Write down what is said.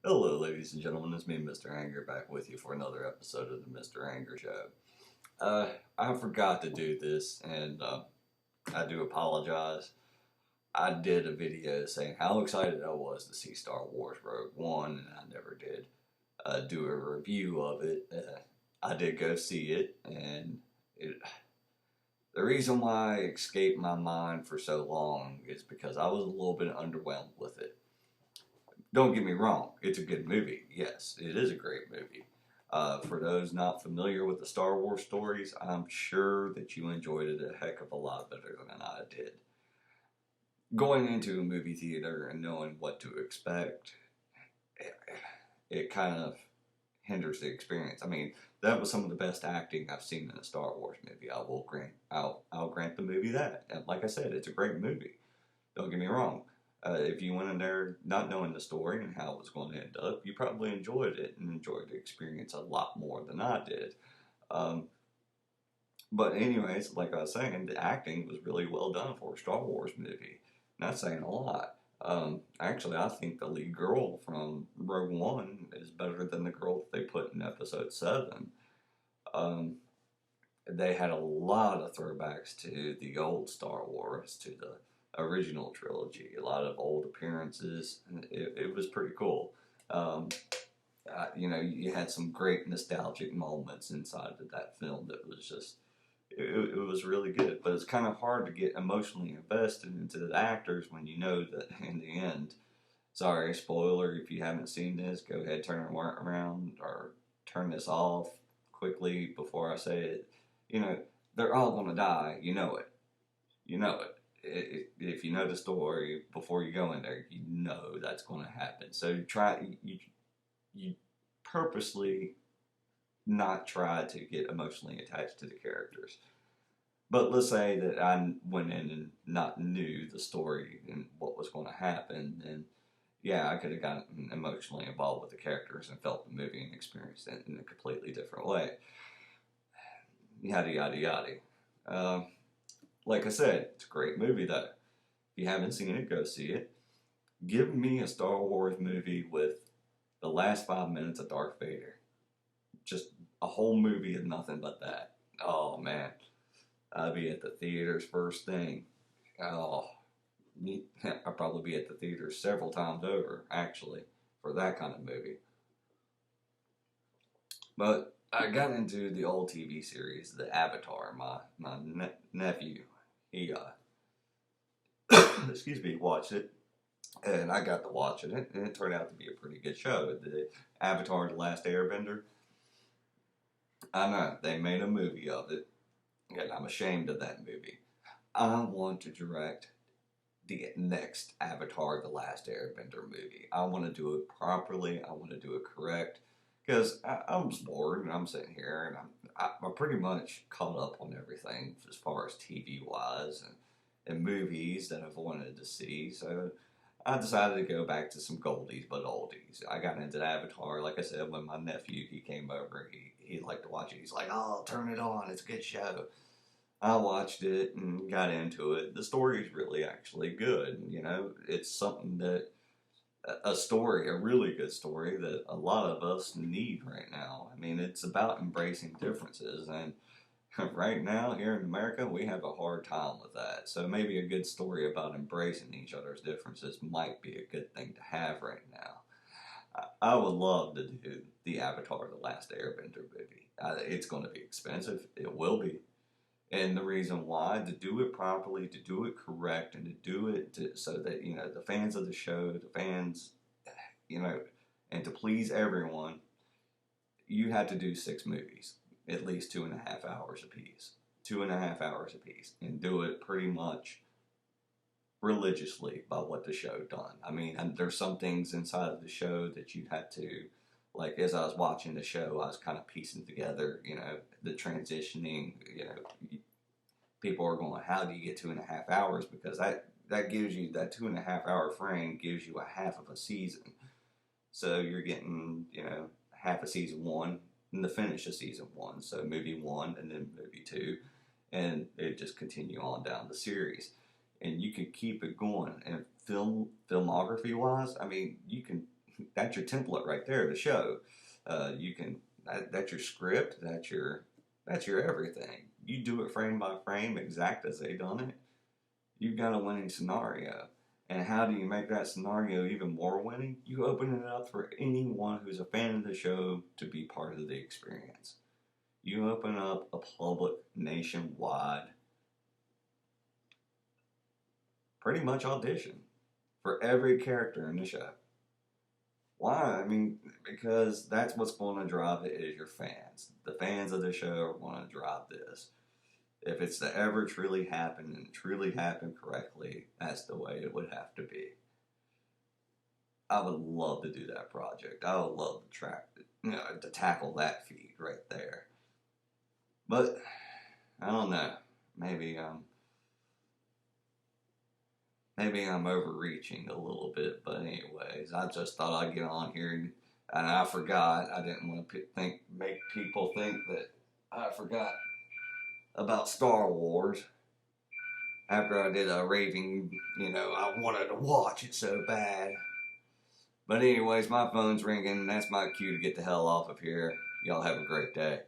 Hello, ladies and gentlemen. It's me, Mr. Anger, back with you for another episode of the Mr. Anger Show. I forgot to do this, and I do apologize. I did a video saying how excited I was to see Star Wars Rogue One, and I never did do a review of it. I did go see it, and the reason why it escaped my mind for so long is because I was a little bit underwhelmed with it. Don't get me wrong, it's a good movie. Yes, it is a great movie. For those not familiar with the Star Wars stories, I'm sure that you enjoyed it a heck of a lot better than I did. Going into a movie theater and knowing what to expect, it kind of hinders the experience. I mean, that was some of the best acting I've seen in a Star Wars movie. I'll grant the movie that. And like I said, it's a great movie. Don't get me wrong. If you went in there not knowing the story and how it was going to end up, you probably enjoyed it and enjoyed the experience a lot more than I did. Um, but anyways, like I was saying, the acting was really well done for a Star Wars movie. Not saying a lot. Actually, I think the lead girl from Rogue One is better than the girl that they put in Episode 7. Um, they had a lot of throwbacks to the old Star Wars, to the original trilogy, a lot of old appearances. It was pretty cool. Um, you had some great nostalgic moments inside of that film that was just, it was really good. But it's kind of hard to get emotionally invested into the actors when you know that in the end, sorry, spoiler, if you haven't seen this, go ahead, turn it around or turn this off quickly before I say it. You know, they're all going to die. You know it. You know it. If you know the story before you go in there, you know that's going to happen. So you purposely not try to get emotionally attached to the characters. But let's say that I went in and not knew the story and what was going to happen, then yeah, I could have gotten emotionally involved with the characters and felt the movie and experienced it in a completely different way. Yada yada yada. Uh, like I said, it's a great movie though. If you haven't seen it, go see it. Give me a Star Wars movie with the last 5 minutes of Darth Vader. Just a whole movie of nothing but that. Oh man, I'd be at the theaters first thing. Oh, I'd probably be at the theaters several times over, actually, for that kind of movie. But I got into the old TV series, The Avatar. My nephew, he excuse me, watched it, and I got to watching it, and it turned out to be a pretty good show. The Avatar: The Last Airbender. I know they made a movie of it, and I'm ashamed of that movie. I want to direct the next Avatar: The Last Airbender movie. I want to do it properly. I want to do it correct. Because I'm just bored and I'm sitting here and I'm pretty much caught up on everything as far as TV wise and movies that I've wanted to see. So I decided to go back to some goldies but oldies. I got into Avatar, like I said, when my nephew he came over. He liked to watch it. He's like, "Oh, turn it on. It's a good show." I watched it and got into it. The story is really actually good. You know, it's something that a story, a really good story that a lot of us need right now. I mean, it's about embracing differences, and right now here in America, we have a hard time with that. So maybe a good story about embracing each other's differences might be a good thing to have right now. I would love to do the Avatar: The Last Airbender movie. It's going to be expensive. It will be. And the reason why, to do it properly, to do it correct, and to do it so that, the fans of the show, the fans, you know, and to please everyone, you had to do 6 movies, at least 2.5 hours apiece. 2.5 hours apiece. And do it pretty much religiously by what the show done. I mean, and there's some things inside of the show that you had to, like as I was watching the show, I was kind of piecing together, the transitioning, people are going, how do you get 2.5 hours? Because that gives you, that 2.5 hour frame gives you a half of a season. So you're getting, half of season one and the finish of season one. So movie one and then movie two. And it just continue on down the series. And you can keep it going. And filmography wise, I mean, that's your template right there to show. You can that's your script. That's your everything. You do it frame by frame, exact as they done it. You've got a winning scenario. And how do you make that scenario even more winning? You open it up for anyone who's a fan of the show to be part of the experience. You open up a public nationwide, pretty much audition for every character in the show. Why? I mean, because that's what's going to drive it is your fans. The fans of the show are going to drive this. If it's to ever truly happen and truly happen correctly, that's the way it would have to be. I would love to do that project. I would love to tackle that feat right there. But I don't know. Maybe I'm overreaching a little bit. But anyways, I just thought I'd get on here and I forgot. I didn't want to make people think that I forgot about Star Wars. After I did a raving, I wanted to watch it so bad. But anyways, my phone's ringing. That's my cue to get the hell off of here. Y'all have a great day.